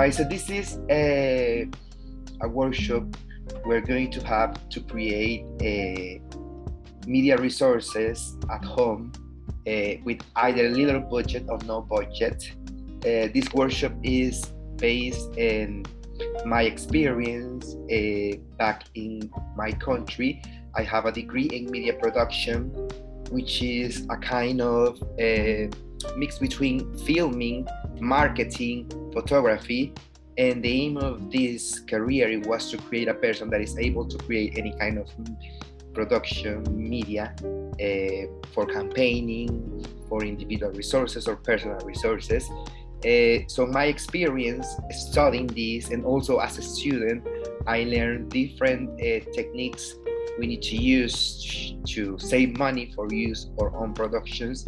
Right, so this is a workshop we're going to have to create media resources at home with either little budget or no budget. This workshop is based in my experience back in my country. I have a degree in media production, which is a kind of mix between filming, marketing, photography, and the aim of this career was to create a person that is able to create any kind of production media for campaigning, for individual resources or personal resources. So my experience studying this, and also as a student, I learned different techniques we need to use to save money for use our own productions.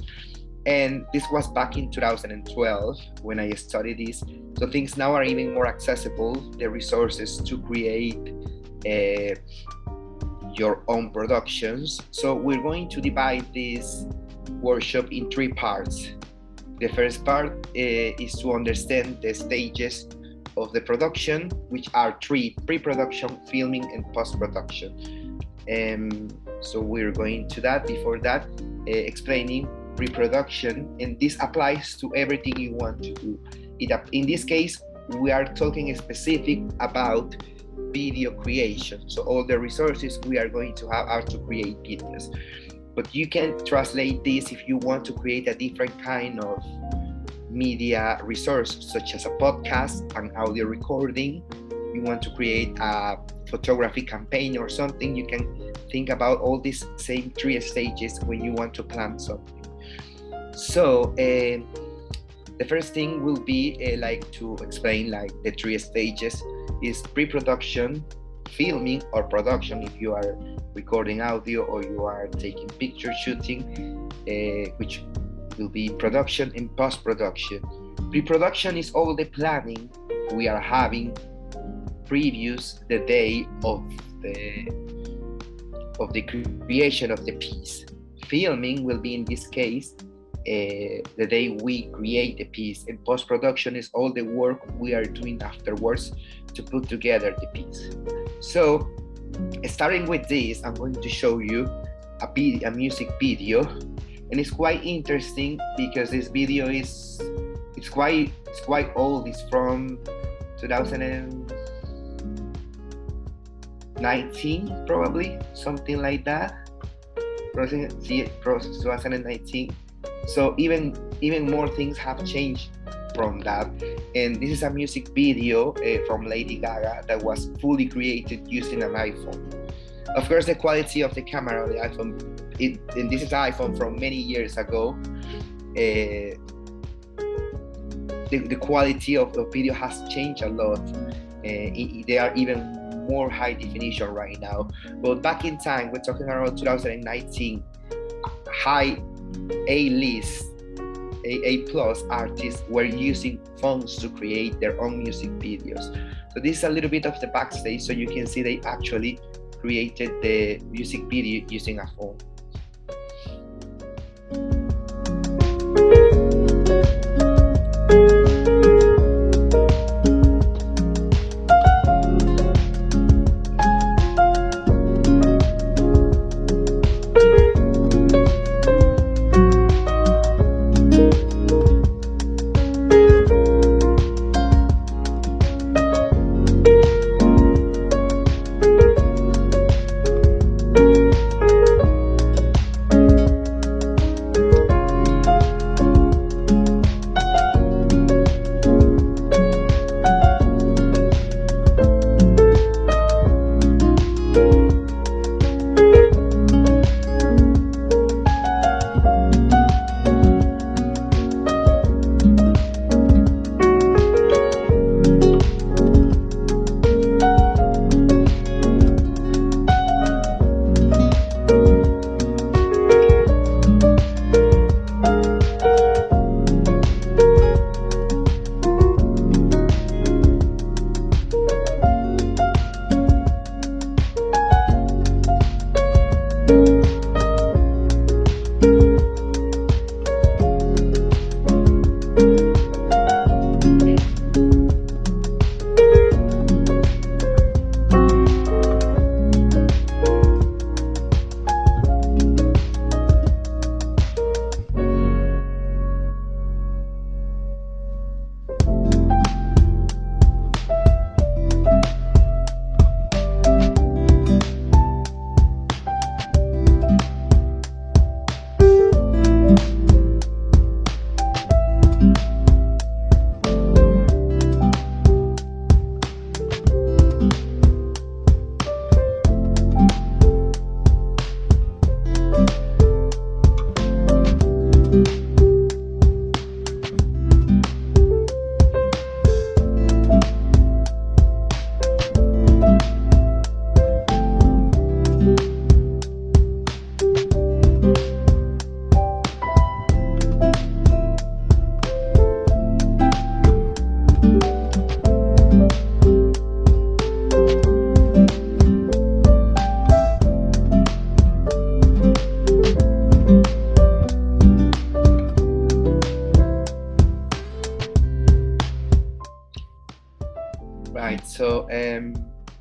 And this was back in 2012 when I studied this. So things now are even more accessible, the resources to create your own productions. So we're going to divide this workshop in 3 parts. The first part is to understand the stages of the production, which are 3: pre-production, filming, and post-production. So we're going to that. Before that, explaining pre-production, and this applies to everything you want to do. In this case, we are talking specific about video creation. So all the resources we are going to have are to create videos. But you can translate this if you want to create a different kind of media resource, such as a podcast, an audio recording. You want to create a photography campaign or something, you can think about all these same 3 stages when you want to plan something. So the first thing will be like to explain like the 3 stages is pre-production, filming or production if you are recording audio or you are taking picture shooting, which will be production and post-production. Pre-production is all the planning we are having previous the day of the creation of the piece. Filming will be in this case the day we create the piece, and post-production is all the work we are doing afterwards to put together the piece. So starting with this, I'm going to show you a music video, and it's quite interesting because this video is quite old. It's from 2019 probably, something like that. 2019. So even more things have changed from that. And this is a music video from Lady Gaga that was fully created using an iPhone. Of course, the quality of the camera on the iPhone, and this is an iPhone from many years ago, the quality of the video has changed a lot. They are even more high definition right now. But back in time, we're talking around 2019, high A-list, A+ artists were using phones to create their own music videos. So this is a little bit of the backstage, so you can see they actually created the music video using a phone.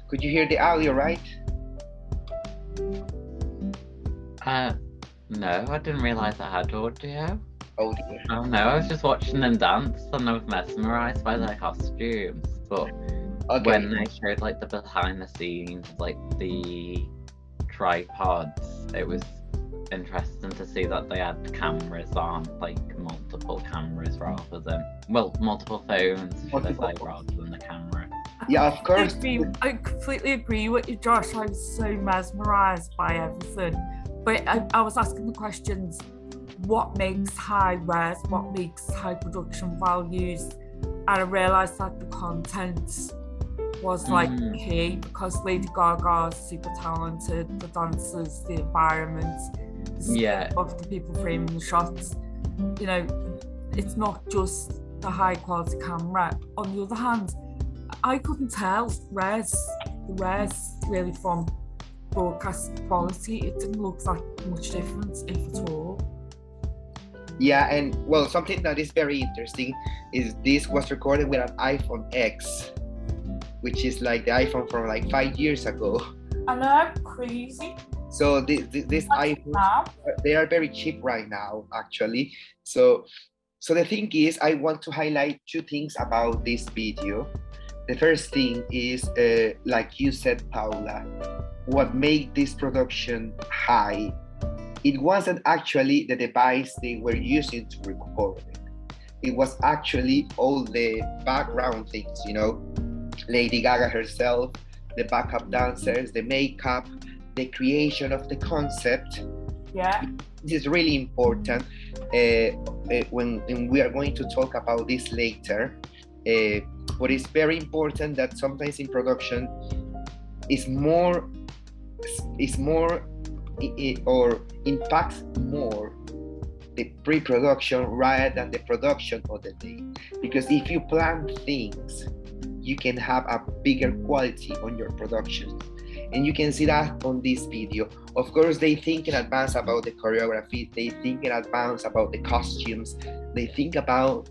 Could you hear the audio, right? No, I didn't realise I had audio. Oh dear. Oh no, I was just watching them dance and I was mesmerised by their costumes. But Okay. when they showed like the behind the scenes, like the tripods, it was interesting to see that they had cameras on, like multiple cameras rather than, well, multiple phones, should I say, rather than the camera. Yeah, of course. I completely agree with you, Josh. I was so mesmerised by everything. But I was asking the questions, what makes high res, what makes high production values? And I realised that the content was like key, because Lady Gaga is super talented, the dancers, the environment, of the people framing the shots. You know, it's not just the high quality camera. On the other hand, I couldn't tell the res really from broadcast quality. It didn't look that much difference, if at all. Yeah, and well, something that is very interesting is this was recorded with an iPhone X, which is like the iPhone from like 5 years ago. I know, crazy. So this iPhones, they are very cheap right now, actually. So the thing is, I want to highlight two things about this video. The first thing is, like you said, Paula, what made this production high, it wasn't actually the device they were using to record it. It was actually all the background things, you know, Lady Gaga herself, the backup dancers, the makeup, the creation of the concept. Yeah. This is really important when we are going to talk about this later. But it's very important that sometimes in production or impacts more the pre-production rather than the production of the day. Because if you plan things, you can have a bigger quality on your production. And you can see that on this video. Of course, they think in advance about the choreography, they think in advance about the costumes, they think about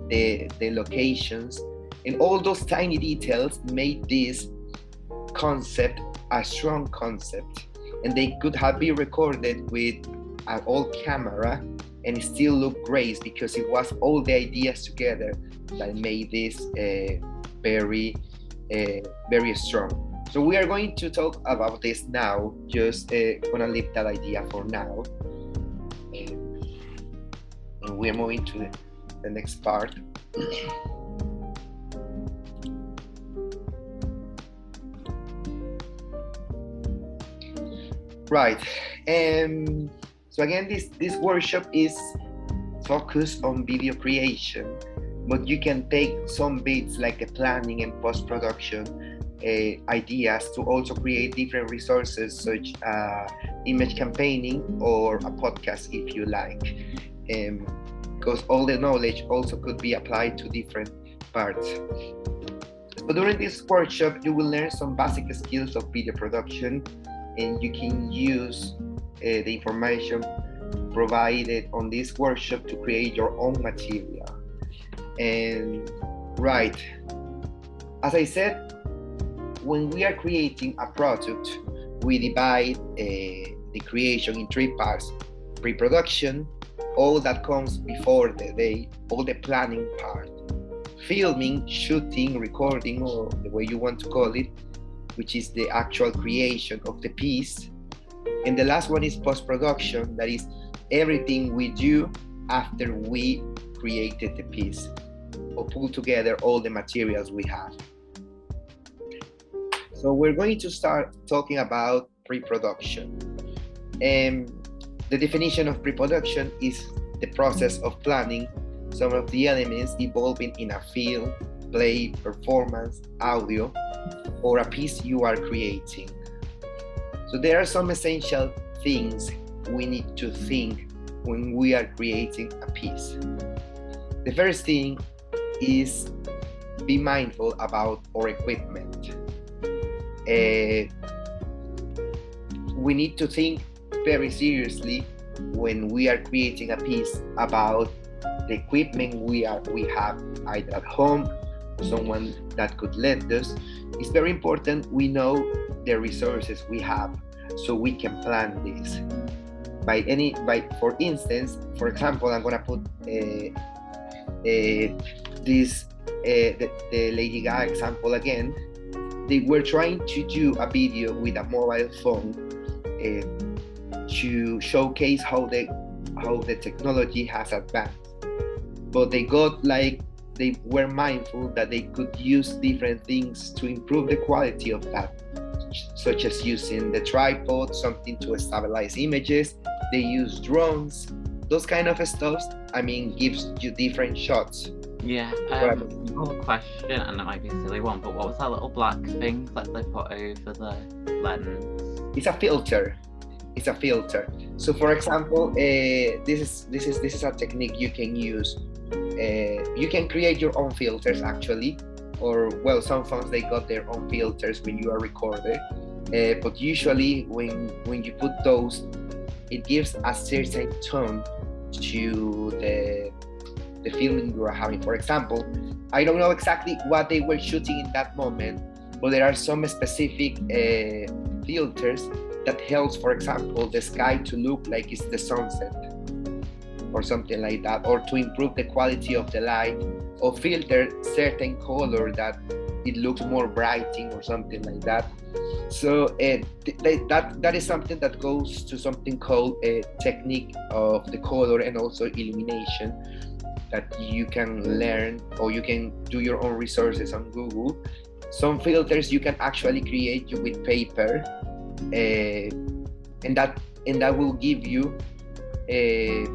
the locations, and all those tiny details made this concept a strong concept. And they could have been recorded with an old camera and it still look great, because it was all the ideas together that made this very strong. So we are going to talk about this now. Just gonna leave that idea for now, and we are moving to the next part. Right. So again, this workshop is focused on video creation, but you can take some bits like the planning and post-production ideas to also create different resources, such image campaigning or a podcast if you like, because all the knowledge also could be applied to different parts. But during this workshop, you will learn some basic skills of video production, and you can use the information provided on this workshop to create your own material. And right, as I said, when we are creating a product, we divide the creation in three parts: pre-production, all that comes before the day, all the planning part; filming, shooting, recording, or the way you want to call it, which is the actual creation of the piece; and the last one is post-production, that is everything we do after we created the piece or pull together all the materials we have. So we're going to start talking about pre-production. The definition of pre-production is the process of planning some of the elements involving in a film, play, performance, audio, or a piece you are creating. So there are some essential things we need to think when we are creating a piece. The first thing is be mindful about our equipment. We need to think very seriously when we are creating a piece about the equipment we have either at home someone that could lend us, it's very important we know the resources we have so we can plan this. For instance, for example, I'm gonna put the Lady Gaga example again. They were trying to do a video with a mobile phone to showcase how the technology has advanced, but they were mindful that they could use different things to improve the quality of that, such as using the tripod, something to stabilize images. They use drones, those kind of stuff. I mean, gives you different shots. Yeah, one question, and it might be a silly one, but what was that little black thing that they put over the lens? It's a filter. So, for example, this is a technique you can use. You can create your own filters actually, or well, some phones they got their own filters when you are recording. But usually, when you put those, it gives a certain tone to the feeling you are having. For example, I don't know exactly what they were shooting in that moment, but there are some specific filters that helps, for example, the sky to look like it's the sunset or something like that, or to improve the quality of the light, or filter certain color that it looks more brighting or something like that. So that is something that goes to something called a technique of the color and also illumination that you can learn, or you can do your own resources on Google. Some filters you can actually create with paper, and that will give you a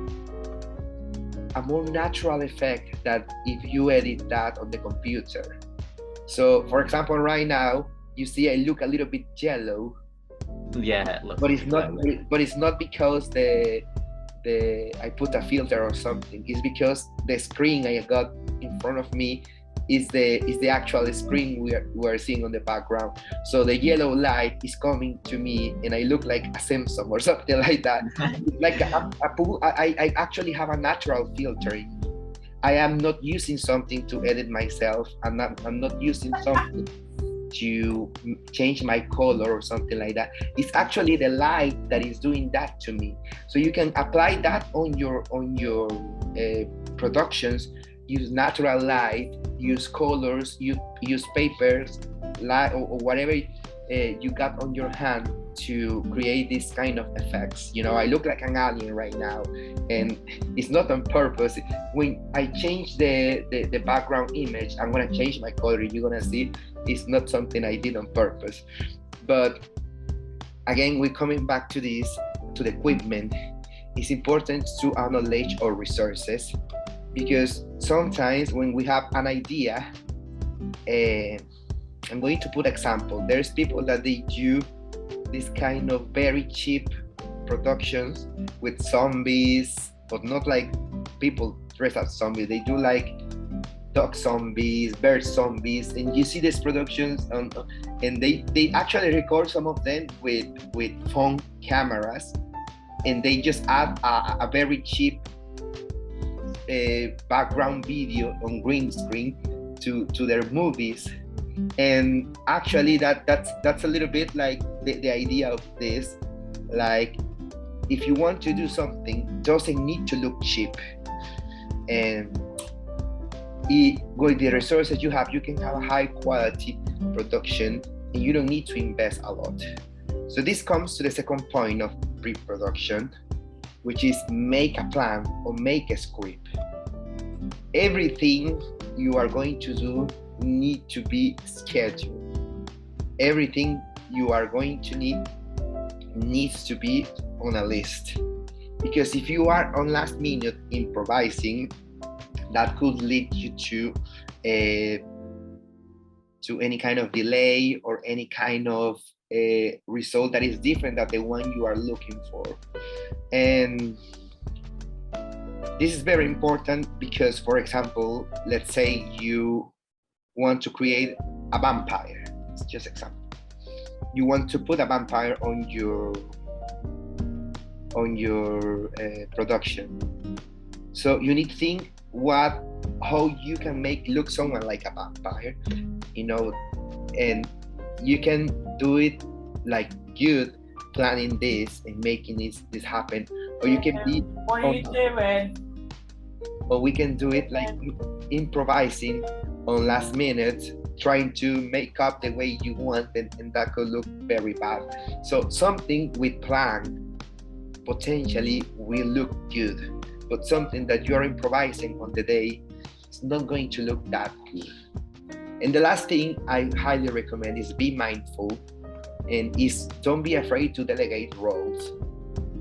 more natural effect that if you edit that on the computer. So, for example, right now you see I look a little bit yellow. Yeah, but it's not. But it's not because I put a filter or something. It's because the screen I got in front of me is the actual screen we are seeing on the background. So the yellow light is coming to me, and I look like a Simpson or something like that. Like a pool. I actually have a natural filter in me. I am not using something to edit myself. I'm not using something to change my color or something like that. It's actually the light that is doing that to me. So you can apply that on your productions. Use natural light, use colors, use papers, light, or whatever you got on your hand to create this kind of effects. You know, I look like an alien right now, and it's not on purpose. When I change the background image, I'm gonna change my color. You're gonna see it's not something I did on purpose. But again, we're coming back to the equipment. It's important to acknowledge our resources, because sometimes when we have an idea, I'm going to put example. There's people that they do this kind of very cheap productions with zombies, but not like people dress as zombies. They do like dog zombies, bird zombies, and you see these productions and they actually record some of them with phone cameras, and they just add a very cheap background video on green screen to their movies. And actually that's a little bit like the idea of this. Like, if you want to do something, it doesn't need to look cheap, and with the resources you have, you can have a high quality production, and you don't need to invest a lot. So this comes to the second point of pre-production, which is make a plan or make a script. Everything you are going to do need to be scheduled. Everything you are going to need needs to be on a list, because if you are on last minute improvising, that could lead you to any kind of delay or any kind of result that is different than the one you are looking for. And this is very important because, for example, let's say you want to create a vampire. It's just example. You want to put a vampire on your production. So you need to think how you can make look someone like a vampire, and you can do it like good, planning this and making this happen, or you can be what are you doing, or we can do it like improvising on last minute, trying to make up the way you want, and that could look very bad. So something with plan potentially will look good, but something that you're improvising on the day is not going to look that good. And the last thing I highly recommend is be mindful, and is don't be afraid to delegate roles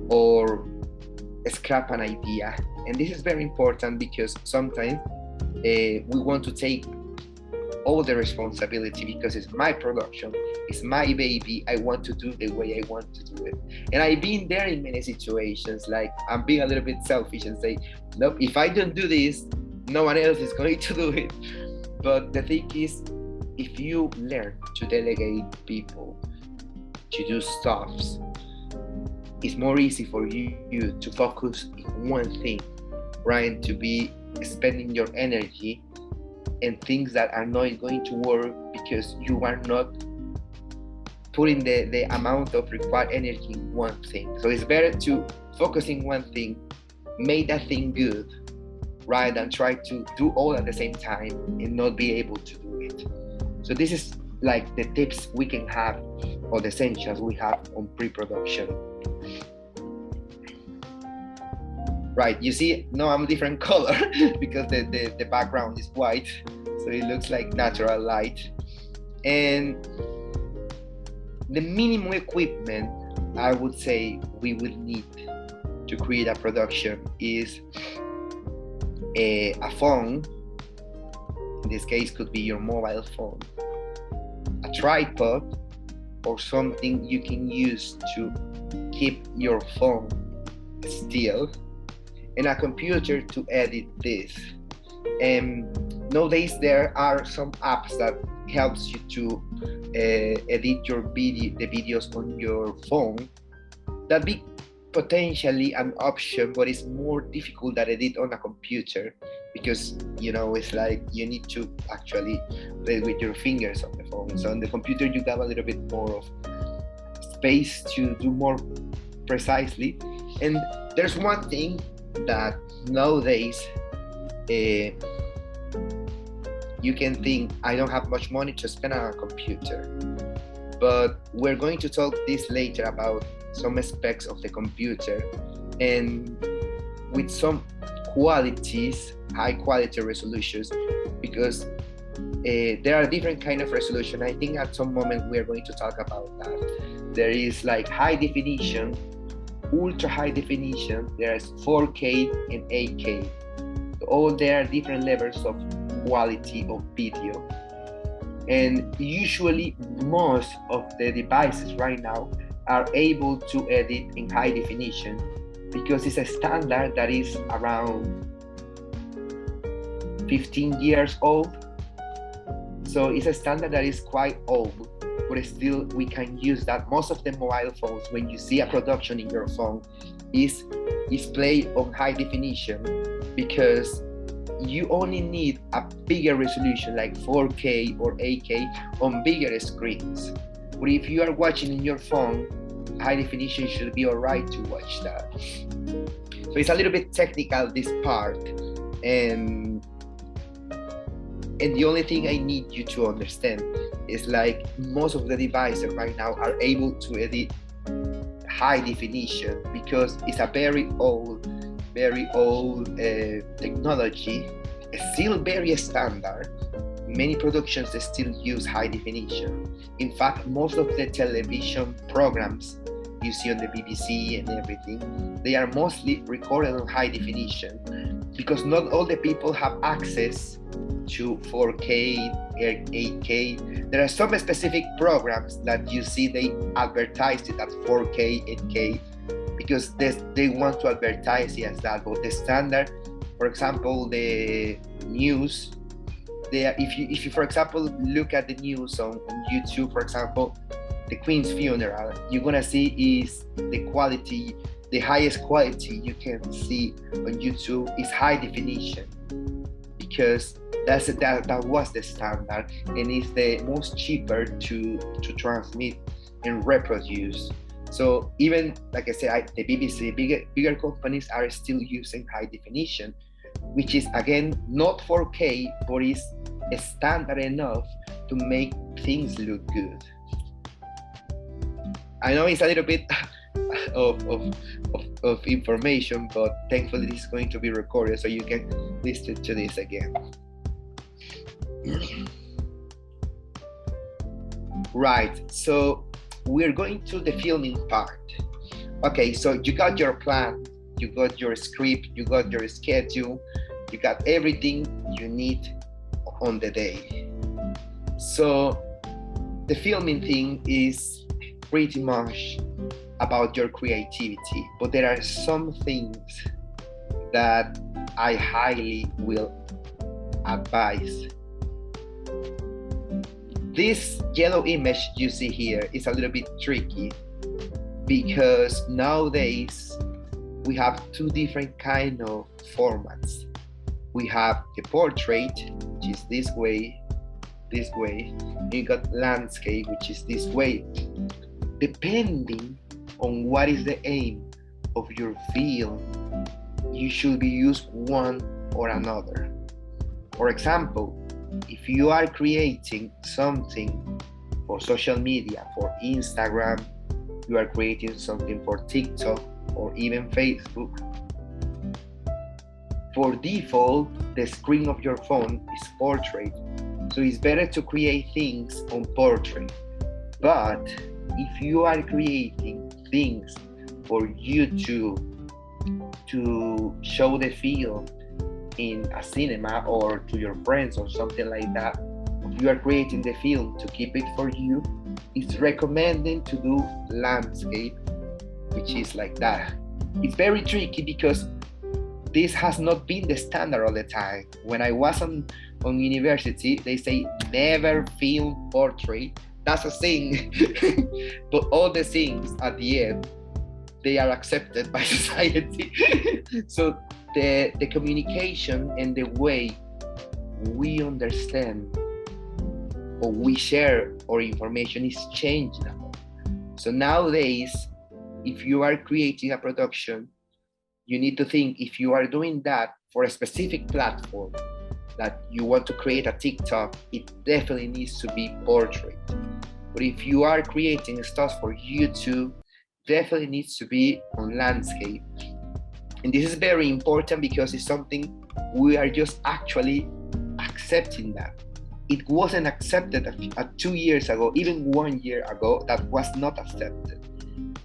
or scrap an idea. And this is very important because sometimes we want to take all the responsibility because it's my production, it's my baby, I want to do the way I want to do it. And I've been there in many situations, like I'm being a little bit selfish and say, nope, if I don't do this, no one else is going to do it. But the thing is, if you learn to delegate people to do stuffs, it's more easy for you to focus on one thing, right? To be spending your energy in things that are not going to work because you are not putting the amount of required energy in one thing. So it's better to focus in one thing, make that thing good, rather than try to do all at the same time and not be able to do it. So this is like the tips we can have, or the essentials we have on pre-production. Right, you see, no, I'm a different color because the background is white, so it looks like natural light. And the minimum equipment I would say we will need to create a production is a phone. In this case, could be your mobile phone, a tripod, or something you can use to keep your phone still, and a computer to edit this. And nowadays there are some apps that helps you to edit the videos on your phone. That be potentially an option, but it's more difficult than edit on a computer because it's like you need to actually play with your fingers on the phone. So on the computer you have a little bit more of space to do more precisely. And there's one thing that nowadays you can think, I don't have much money to spend on a computer, but we're going to talk this later about some aspects of the computer and with some qualities, high quality resolutions, because there are different kind of resolution. I think at some moment we're going to talk about that. There is like high definition, ultra high definition, there's 4K and 8K. All there are different levels of quality of video, and usually most of the devices right now are able to edit in high definition because it's a standard that is around 15 years old. So it's a standard that is quite old, but still we can use that. Most of the mobile phones, when you see a production in your phone, is played on high definition because you only need a bigger resolution like 4K or 8K on bigger screens. But if you are watching in your phone, high definition should be alright to watch that. So it's a little bit technical, this part, and the only thing I need you to understand is like most of the devices right now are able to edit high definition because it's a very old technology. It's still very standard. Many productions still use high definition. In fact, most of the television programs you see on the BBC and everything, they are mostly recorded on high definition because not all the people have access to 4K or 8K. There are some specific programs that you see they advertise it at 4K, 8K because they want to advertise it as that. But the standard, for example, the news, if you for example look at the news on YouTube, for example, the Queen's funeral, you're gonna see is the quality, the highest quality you can see on YouTube is high definition. because that was the standard, and it's the most cheaper to transmit and reproduce. So even like I said, the BBC, bigger companies are still using high definition, which is again not 4K, but is standard enough to make things look good. I know it's a little bit of information, but thankfully this is going to be recorded so you can listen to this again. Right, so we're going to the filming part. Okay, so you got your plan, you got your script, you got your schedule, you got everything you need on the day. So the filming thing is pretty much about your creativity, but there are some things that I highly will advise. This yellow image you see here is a little bit tricky because nowadays we have two different kind of formats. We have the portrait, which is this way, and you got landscape, which is this way. Depending on what is the aim of your film, you should be used one or another. For example, if you are creating something for social media, for Instagram, you are creating something for TikTok or even Facebook, for default, the screen of your phone is portrait. So it's better to create things on portrait. But if you are creating things for YouTube to show the film in a cinema or to your friends or something like that, if you are creating the film to keep it for you, it's recommended to do landscape, which is like that. It's very tricky because this has not been the standard all the time. When I was on university, they say never film portrait. That's a thing. But all the things at the end, they are accepted by society. So the communication and the way we understand or we share our information is changed now. So nowadays, if you are creating a production, you need to think if you are doing that for a specific platform, that you want to create a TikTok, it definitely needs to be portrait. But if you are creating stuff for YouTube, definitely needs to be on landscape. And this is very important because it's something we are just actually accepting that. It wasn't accepted 2 years ago, even 1 year ago, that was not accepted.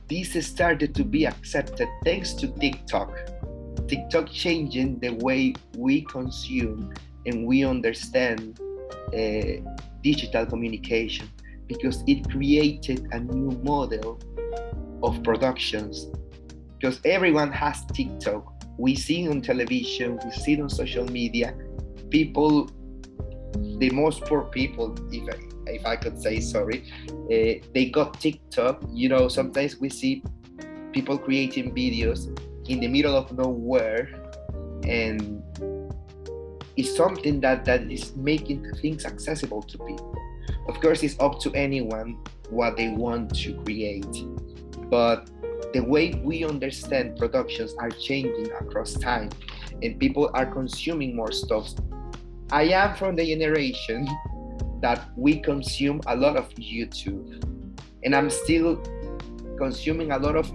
This started to be accepted thanks to TikTok. TikTok changing the way we consume and we understand digital communication, because it created a new model of productions. Because everyone has TikTok. We see it on television, we see it on social media. People, the most poor people, if I could say, sorry, they got TikTok. You know, sometimes we see people creating videos in the middle of nowhere, and it's something that is making things accessible to people. Of course, it's up to anyone what they want to create, but the way we understand productions are changing across time, and people are consuming more stuff. I am from the generation that we consume a lot of YouTube, and I'm still consuming a lot of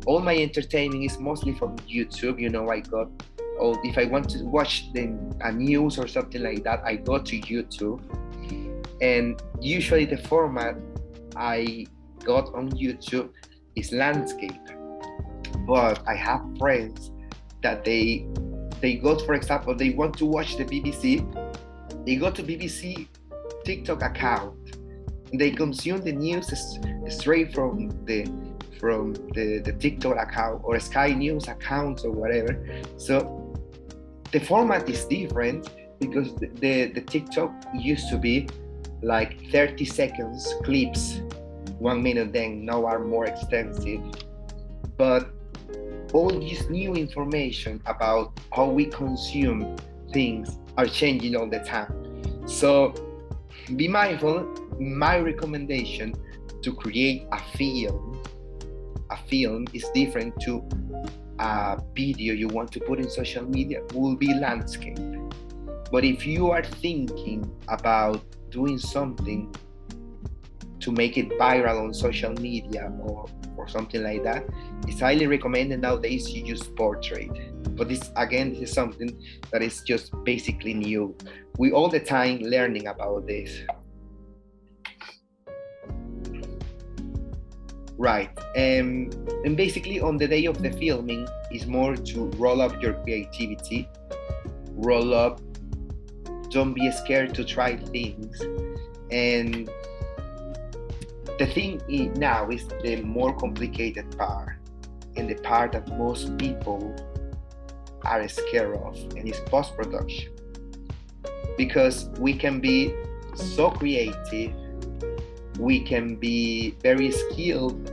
all my entertainment is mostly from YouTube. You know, if I want to watch a news or something like that, I go to YouTube, and usually the format I got on YouTube is landscape. But I have friends that they go, for example, they want to watch the BBC, they go to BBC TikTok account, and they consume the news straight from the TikTok account or Sky News account or whatever. So the format is different because the TikTok used to be like 30 seconds clips, 1 minute, then now are more extensive. But all this new information about how we consume things are changing all the time. So be mindful. My recommendation to create a film is different to a video you want to put in social media, will be landscape. But if you are thinking about doing something to make it viral on social media or something like that, it's highly recommended nowadays you use portrait. But this is something that is just basically new. We all the time learning about this. Right. And basically on the day of the filming is more to roll up your creativity, roll up, don't be scared to try things. And the thing now is the more complicated part, and the part that most people are scared of, and it's post-production. Because we can be so creative, we can be very skilled,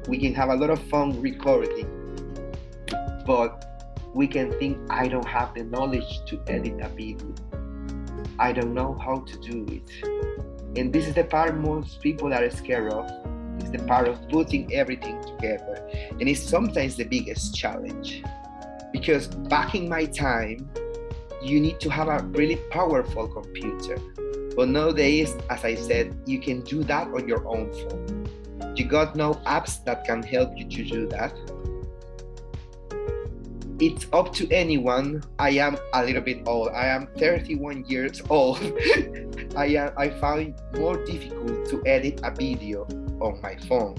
we can have a lot of fun recording, but we can think, I don't have the knowledge to edit a video. I don't know how to do it. And this is the part most people are scared of. It's the part of putting everything together. And it's sometimes the biggest challenge. Because back in my time, you need to have a really powerful computer. But nowadays, as I said, you can do that on your own phone. You got no apps that can help you to do that. It's up to anyone. I am a little bit old. I am 31 years old. I find it more difficult to edit a video on my phone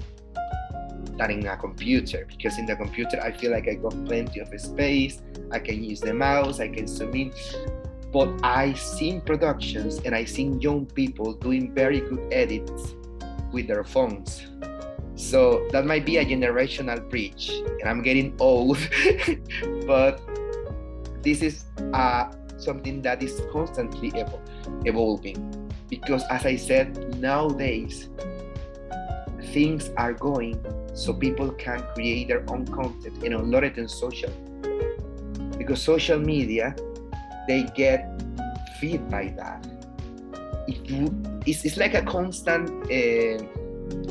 than in a computer, because in the computer I feel like I got plenty of space. I can use the mouse, I can zoom in. But I've seen productions and I've seen young people doing very good edits with their phones. So that might be a generational bridge, and I'm getting old, but this is something that is constantly evolving. Because as I said, nowadays, things are going so people can create their own content and upload it in social media. Because social media, they get feed by that. It's like a constant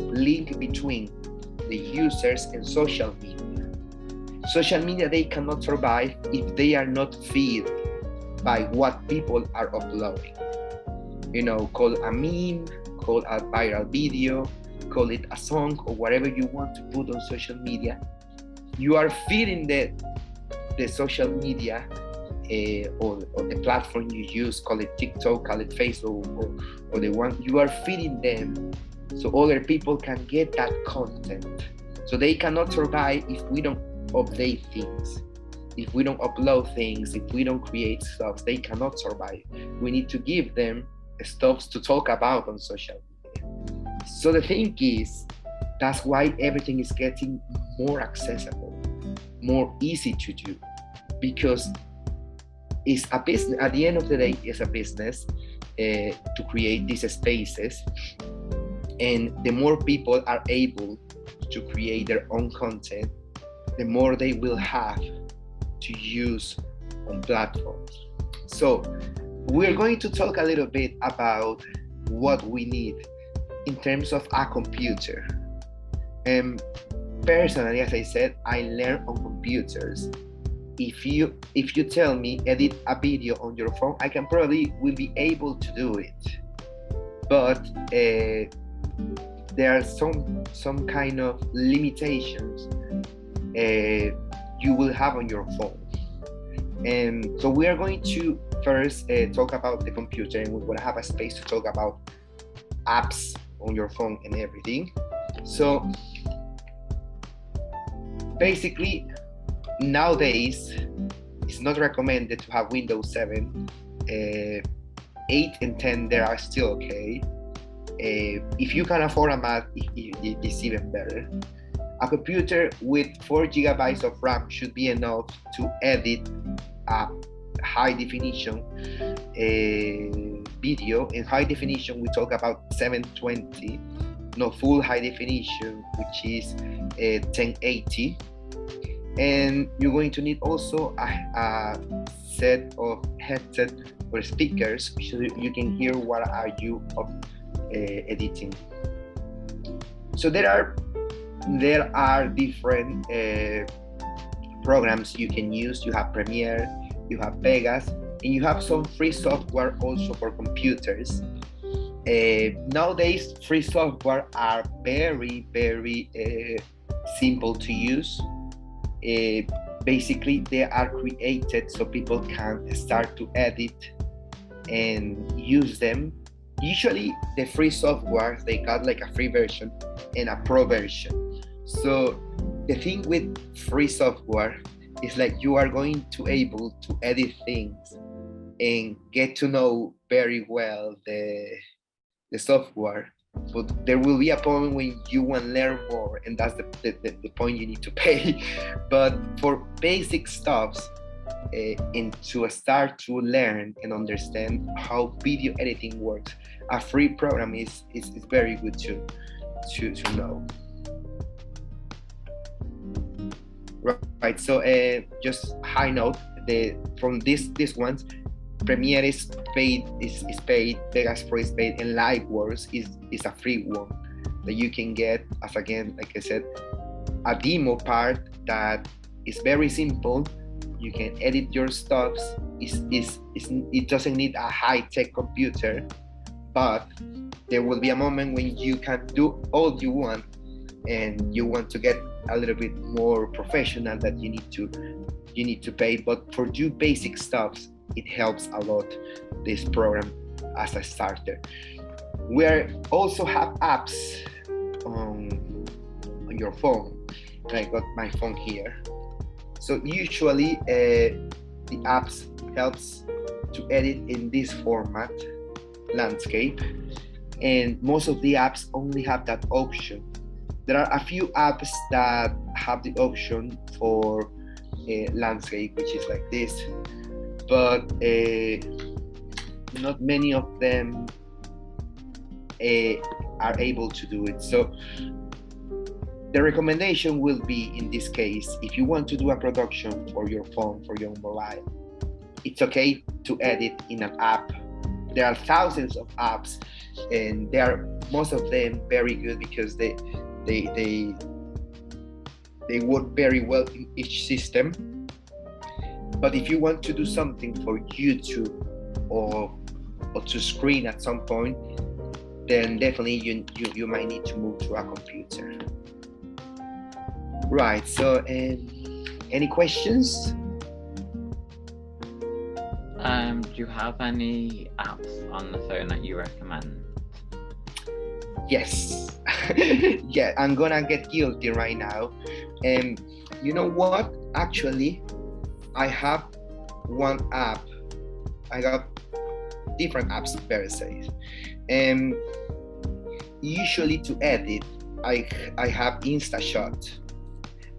link between the users and social media. Social media, they cannot survive if they are not fed by what people are uploading. You know, call a meme, call a viral video, call it a song, or whatever you want to put on social media. You are feeding the social media or the platform you use, call it TikTok, call it Facebook, or the one you are feeding them, so other people can get that content. So they cannot survive if we don't update things, if we don't upload things, if we don't create stuff. They cannot survive. We need to give them stuff to talk about on social media. So the thing is, that's why everything is getting more accessible, more easy to do, because it's a business. At the end of the day, it's a business to create these spaces. And the more people are able to create their own content, the more they will have to use on platforms. So we're going to talk a little bit about what we need in terms of a computer. And personally, as I said, I learned on computers. If you tell me edit a video on your phone, I can probably will be able to do it. But there are some kind of limitations you will have on your phone. And so we are going to first talk about the computer, and we're going to have a space to talk about apps on your phone and everything. So basically, nowadays it's not recommended to have Windows 7. 8 and 10 they are still okay. If you can afford a Mac, it's even better. A computer with 4 GB of RAM should be enough to edit a high definition video. In high definition, we talk about 720, no, full high definition, which is 1080. And you're going to need also a set of headset or speakers so you can hear what are you editing. So there are different programs you can use. You have Premiere, you have Vegas, and you have some free software also for computers. Nowadays, free software are very, very simple to use. Basically, they are created so people can start to edit and use them. Usually, the free software, they got like a free version and a pro version. So the thing with free software is like you are going to able to edit things and get to know very well the software. But there will be a point when you want to learn more, and that's the point you need to pay. But for basic stuffs, and to start to learn and understand how video editing works, a free program is very good to know. Right. So just high note, from these ones, Premiere is paid, Vegas Pro is paid, and Lightworks is a free one that you can get, as again, like I said, a demo part that is very simple. You can edit your stuffs. It doesn't need a high-tech computer, but there will be a moment when you can do all you want, and you want to get a little bit more professional that you need to pay. But for do basic stuffs, it helps a lot, this program, as a starter. We also have apps on your phone. I got my phone here. So usually the apps helps to edit in this format, landscape, and most of the apps only have that option. There are a few apps that have the option for landscape, which is like this, but not many of them are able to do it. So the recommendation will be, in this case, if you want to do a production for your phone, for your mobile, it's okay to edit in an app. There are thousands of apps, and they are, most of them, very good because they work very well in each system. But if you want to do something for YouTube or to screen at some point, then definitely you might need to move to a computer. Right, so any questions? Do you have any apps on the phone that you recommend? Yes. Yeah, I'm gonna get guilty right now. And you know what? Actually, I have one app. I got different apps, better say. And usually to edit, I have InstaShot,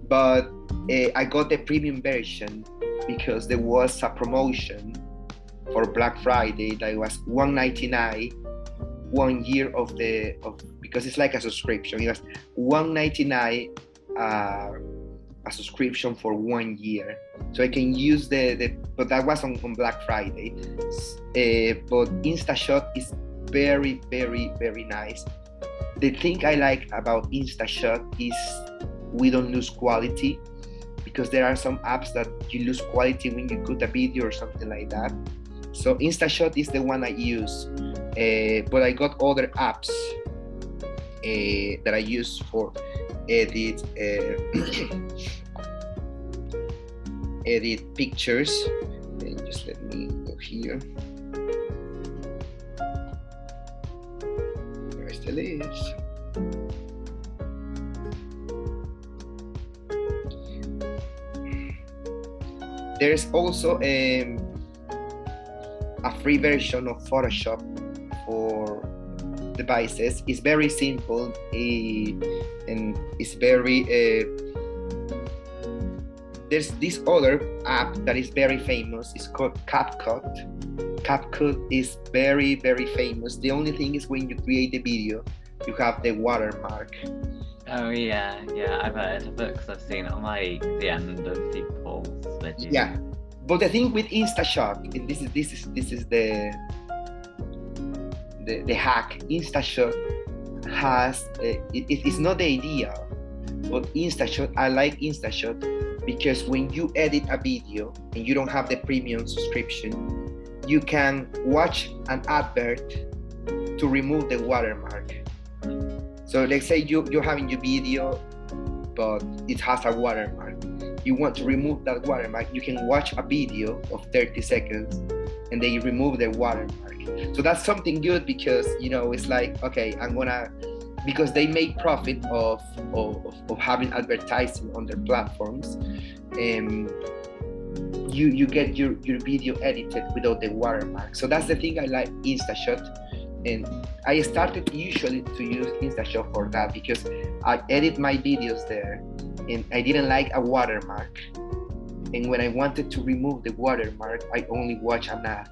but I got the premium version because there was a promotion for Black Friday that was $199, 1 year of because it's like a subscription. It was $199 a subscription for 1 year, so I can use but that was on Black Friday. But InstaShot is very, very, very nice. The thing I like about InstaShot is we don't lose quality, because there are some apps that you lose quality when you cut a video or something like that. So InstaShot is the one I use, but I got other apps that I use for edit edit pictures. And just let me go here. There's the list. There's also a free version of Photoshop for devices. It's very simple, and it's very there's this other app that is very famous. It's called CapCut. CapCut is very, very famous. The only thing is when you create the video, you have the watermark. Oh yeah, I've heard of it because I've seen it on like the end of people's videos. Yeah, but the thing with InstaShot, and this is the hack. InstaShot has it's not the idea, but InstaShot, I like InstaShot because when you edit a video and you don't have the premium subscription, you can watch an advert to remove the watermark. So let's say you're having your video, but it has a watermark. You want to remove that watermark, you can watch a video of 30 seconds and they remove the watermark. So that's something good because, it's like, okay, because they make profit of having advertising on their platforms. You get your video edited without the watermark. So that's the thing I like InstaShot. And I started usually to use InstaShot for that because I edit my videos there and I didn't like a watermark. And when I wanted to remove the watermark, I only watch an ad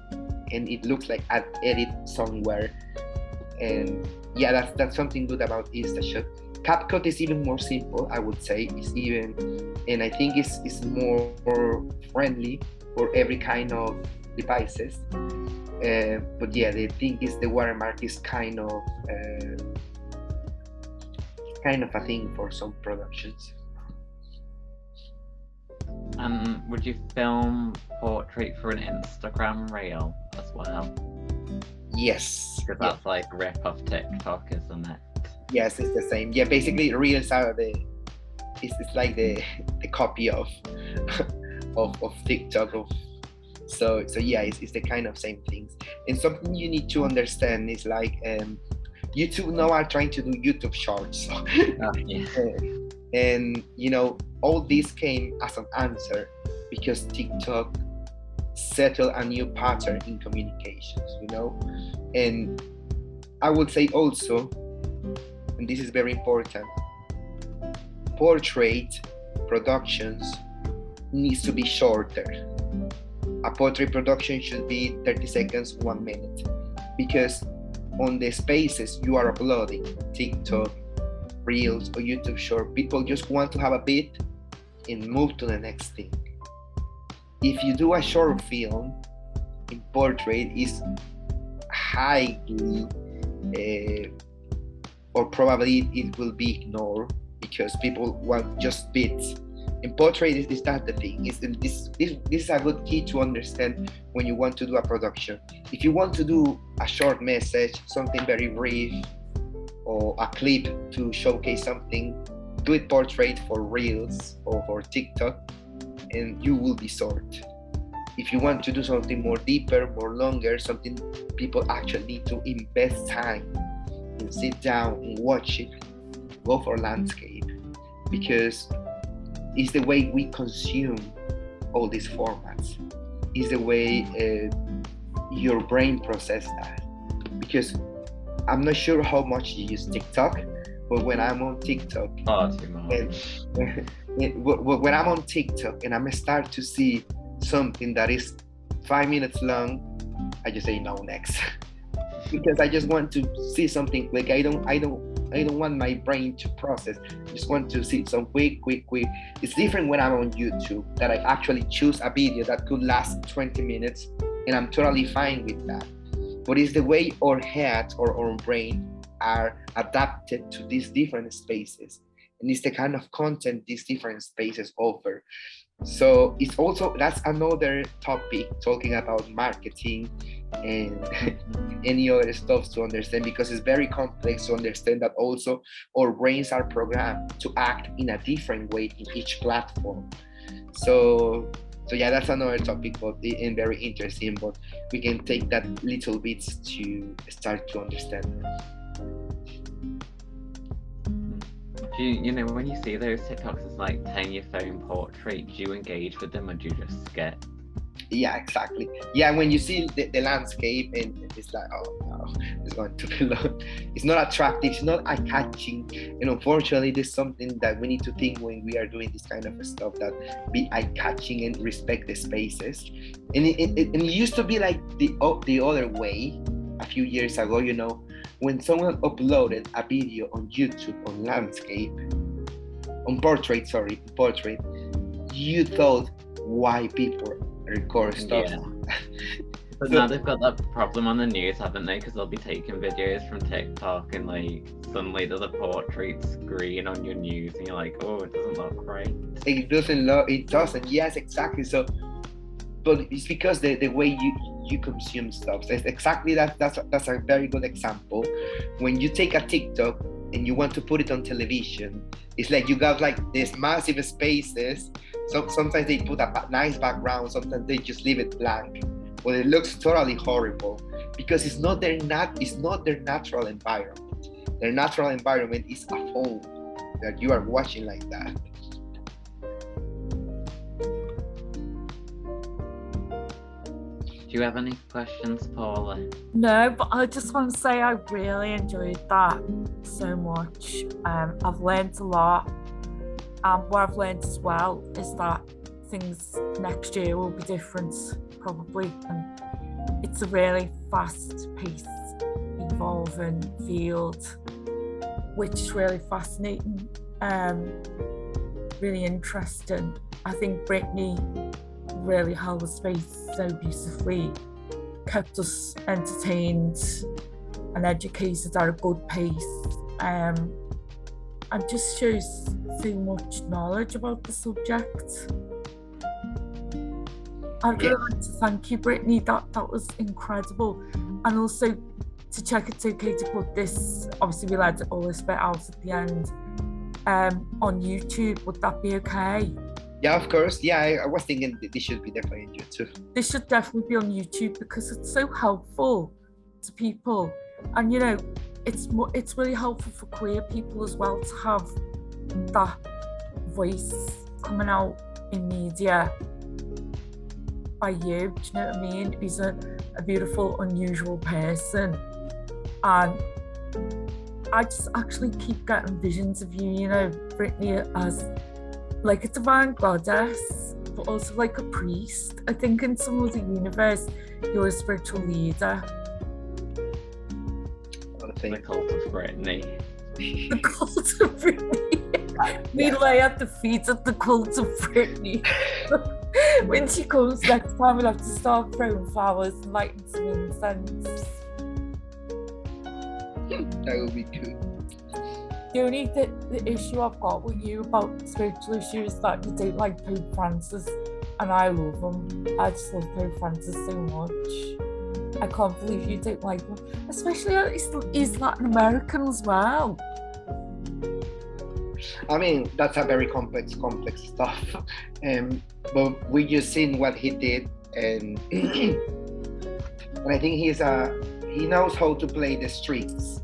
and it looks like an edit somewhere. And yeah, that's something good about InstaShot. CapCut is even more simple, I would say. And I think it's more friendly for every kind of devices. But yeah, the thing is the watermark is kind of a thing for some productions. Would you film portrait for an Instagram reel as well? Yes. Because that's like rip off TikTok, isn't it? Yes, it's the same. Yeah, basically reels are it's like the copy of TikTok. So yeah, it's the kind of same things. And something you need to understand is like YouTube now are trying to do YouTube Shorts. And all this came as an answer because TikTok settled a new pattern in communications, and I would say also, and this is very important, portrait productions needs to be shorter. A portrait production should be 30 seconds, 1 minute, because on the spaces you are uploading, TikTok, Reels, or YouTube Short, people just want to have a bit and move to the next thing. If you do a short film in portrait, is highly or probably it will be ignored because people want just bits. In portrait, is that the thing? This is a good key to understand when you want to do a production. If you want to do a short message, something very brief, or a clip to showcase something, do it portrait for Reels or for TikTok, and you will be short. If you want to do something more deeper, more longer, something people actually need to invest time and sit down and watch it, go for landscape, because it's the way we consume all these formats. It's the way your brain processes that. Because I'm not sure how much you use TikTok, but when I'm on TikTok, when I'm on TikTok and I start to see something that is 5 minutes long, I just say no, next. Because I just want to see something quick. I don't want my brain to process. I just want to see some quick. It's different when I'm on YouTube, that I actually choose a video that could last 20 minutes and I'm totally fine with that. But it's the way our heads or our brain are adapted to these different spaces. And it's the kind of content these different spaces offer. So it's also, that's another topic, talking about marketing and any other stuff to understand, because it's very complex to understand that also our brains are programmed to act in a different way in each platform. So yeah, that's another topic, but and very interesting, but we can take that little bits to start to understand. When you see those TikToks, it's like 10-year phone portrait, do you engage with them or do you just skip? Yeah, exactly. Yeah, when you see the landscape and it's like, oh no, it's going to be long. It's not attractive, it's not eye-catching, and unfortunately there's something that we need to think when we are doing this kind of stuff, that be eye-catching and respect the spaces. And it used to be like the other way a few years ago, when someone uploaded a video on YouTube on landscape, on portrait, you thought why people record stuff. Yeah. But now they've got that problem on the news, haven't they? Because they'll be taking videos from TikTok and like suddenly there's a portrait screen on your news and you're like, oh, it doesn't look right. It doesn't. Yes, exactly. So, but it's because the way you consume stuff. So it's exactly that's a very good example. When you take a TikTok and you want to put it on television, it's like you got like these massive spaces. So sometimes they put a nice background, sometimes they just leave it blank. But it looks totally horrible because it's not their natural environment. Their natural environment is a phone that you are watching like that. Do you have any questions, Paula? No, but I just want to say I really enjoyed that so much. I've learned a lot. And what I've learned as well is that things next year will be different, probably. And it's a really fast-paced, evolving field, which is really fascinating, really interesting. I think Britney really held the space so beautifully, kept us entertained and educated at a good pace, and just shows so much knowledge about the subject. I'd really like to thank you, Britney. That was incredible. And also to check it's okay to put this, obviously we let all this bit out at the end, on YouTube. Would that be okay? Yeah, of course. Yeah, I was thinking that this should be definitely on YouTube. This should definitely be on YouTube because it's so helpful to people. And you know, it's really helpful for queer people as well to have that voice coming out in media by you. Do you know what I mean? He's a beautiful, unusual person. And I just actually keep getting visions of you, you know, Britney, as like a divine goddess, but also like a priest. I think in some of the universe, you're a spiritual leader. The cult of Britney. The cult of Britney. We lay at the feet of the cult of Britney. When she comes next time, we'll have to start throwing flowers and lighting some incense. That would be good. The only the issue I've got with you about spiritual issues is that you don't like Pope Francis, and I love him. I just love Pope Francis so much. I can't believe you don't like him, especially he's Latin American as well. I mean, that's a very complex stuff. But we just seen what he did, and and I think he knows how to play the streets,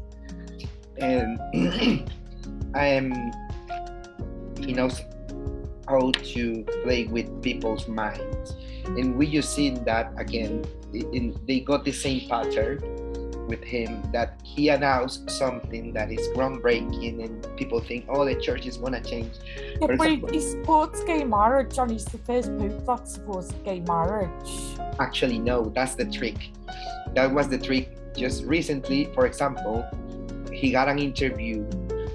and he knows how to play with people's minds, and we just seen that again. They got the same pattern with him, that he announced something that is groundbreaking and people think, oh, the church is gonna change. Yeah, but he supports gay marriage, and he's the first pope that supports gay marriage. Actually, no, that's the trick. That was the trick. Just recently, for example, he got an interview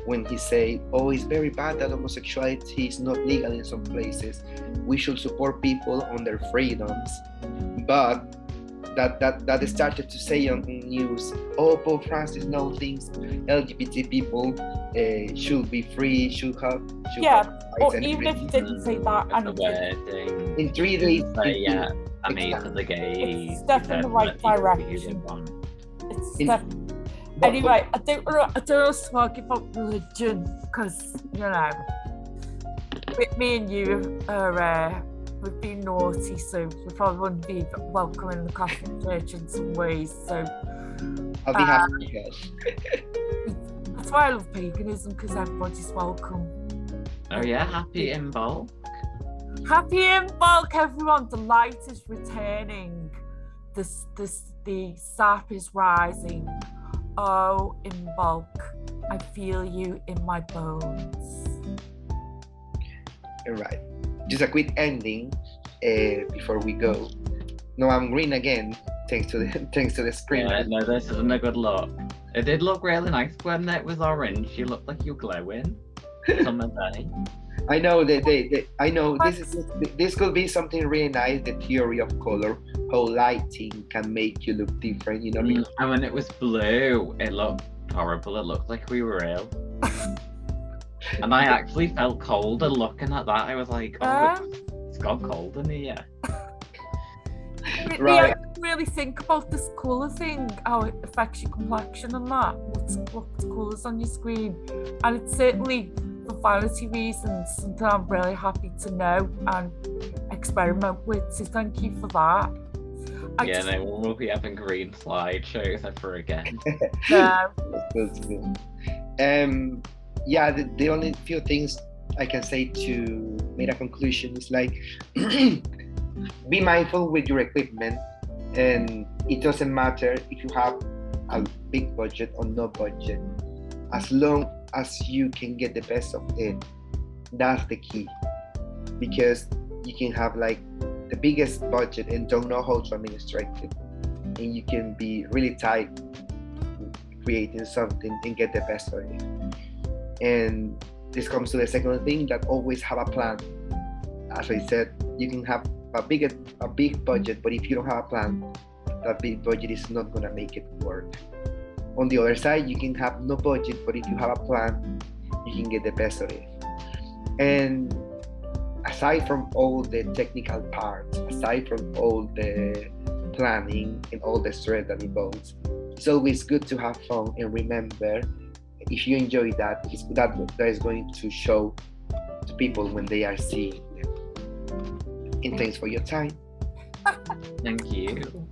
when he said, oh, it's very bad that homosexuality is not legal in some places. We should support people on their freedoms. But that started to say on news, oh, Pope Francis now thinks LGBT people should be free, should have or even if he didn't say that, and in 3 days, I mean, for the gays, it's definitely the right direction. Anyway, I don't want to talk about religion because, you know, me and you are we've been naughty, so we probably wouldn't be welcome in the Catholic Church in some ways. So I'll be happy to help. That's why I love paganism, because everybody's welcome. Oh yeah, happy in bulk. Happy in bulk, everyone. The light is returning. The sap is rising. Oh, in bulk. I feel you in my bones. All right. Just a quick ending before we go. No, I'm green again. thanks to the screen. Yeah, no, this isn't a good look. It did look really nice when it was orange. You looked like you were glowing. Summer day. I know I know this could be something really nice. The theory of color, how lighting can make you look different. You know. And when it was blue, it looked horrible. It looked like we were ill. And I actually felt colder looking at that. I was like, oh, it's got cold in here. Right. I really think about this colour thing, how it affects your complexion and that. What colours on your screen, and it's certainly for vanity reasons something I'm really happy to know and experiment with. So thank you for that. We'll be having green slideshows ever again. Yeah. That's good. The only few things I can say to make a conclusion is like be mindful with your equipment, and it doesn't matter if you have a big budget or no budget, as long as you can get the best of it. That's the key, because you can have like the biggest budget and don't know how to administrate it, and you can be really tight creating something and get the best of it. And this comes to the second thing, that always have a plan. As I said, you can have a big budget, but if you don't have a plan, that big budget is not gonna make it work. On the other side, you can have no budget, but if you have a plan, you can get the best of it. And aside from all the technical parts, aside from all the planning and all the stress that involves, it's always good to have fun, and remember, if you enjoy that, that is going to show to people when they are seeing them. And thanks for your time. Thank you.